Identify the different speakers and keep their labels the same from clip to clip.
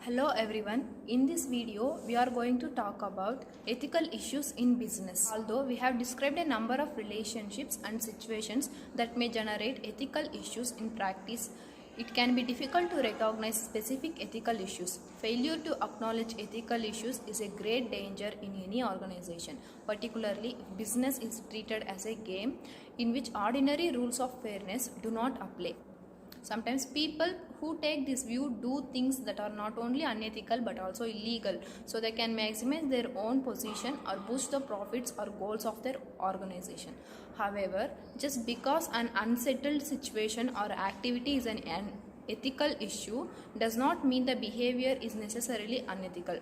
Speaker 1: Hello everyone, in this video we are going to talk about ethical issues in business. Although we have described a number of relationships and situations that may generate ethical issues in practice, it can be difficult to recognize specific ethical issues. Failure to acknowledge ethical issues is a great danger in any organization, particularly if business is treated as a game in which ordinary rules of fairness do not apply. Sometimes people who take this view do things that are not only unethical but also illegal, so they can maximize their own position or boost the profits or goals of their organization. However, just because an unsettled situation or activity is an ethical issue does not mean the behavior is necessarily unethical.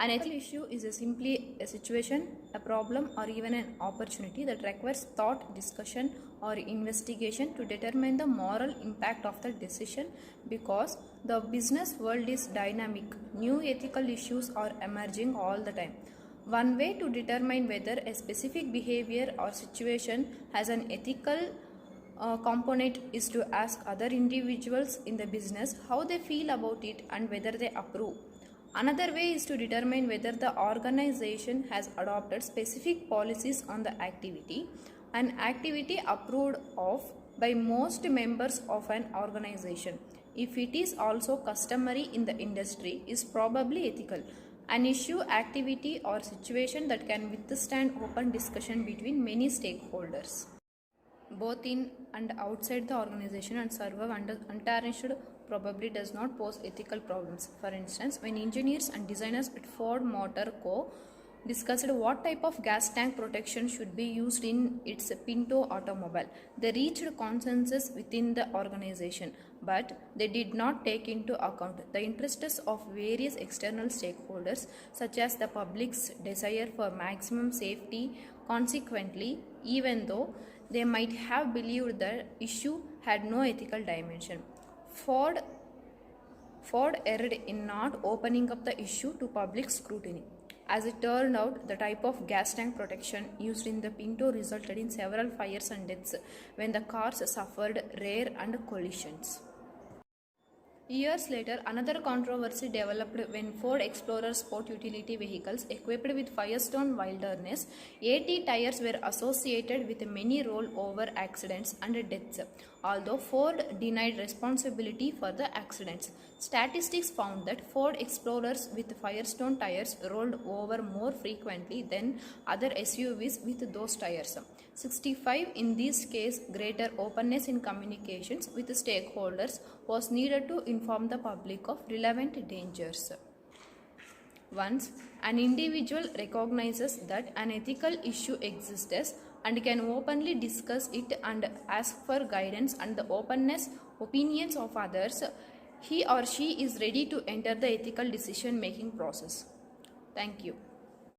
Speaker 1: An ethical issue is simply a situation, a problem, or even an opportunity that requires thought, discussion, or investigation to determine the moral impact of the decision, because the business world is dynamic. New ethical issues are emerging all the time. One way to determine whether a specific behavior or situation has an ethical component is to ask other individuals in the business how they feel about it and whether they approve. Another way is to determine whether the organization has adopted specific policies on the activity, an activity approved of by most members of an organization. If it is also customary in the industry, is probably ethical. An issue, activity, or situation that can withstand open discussion between many stakeholders, both in and outside the organization, and survive untarnished probably does not pose ethical problems. For instance, when engineers and designers at Ford Motor Co. discussed what type of gas tank protection should be used in its Pinto automobile, they reached consensus within the organization, but they did not take into account the interests of various external stakeholders, such as the public's desire for maximum safety. Consequently, even though they might have believed the issue had no ethical dimension, Ford erred in not opening up the issue to public scrutiny. As it turned out, the type of gas tank protection used in the Pinto resulted in several fires and deaths when the cars suffered rear end collisions. Years later, another controversy developed when Ford Explorer sport utility vehicles equipped with Firestone Wilderness AT tires were associated with many rollover accidents and deaths. Although Ford denied responsibility for the accidents, statistics found that Ford Explorers with Firestone tires rolled over more frequently than other SUVs with those tires. 65. In this case, greater openness in communications with stakeholders was needed to inform the public of relevant dangers. Once an individual recognizes that an ethical issue exists and can openly discuss it and ask for guidance and the opinions of others, he or she is ready to enter the ethical decision-making process. Thank you.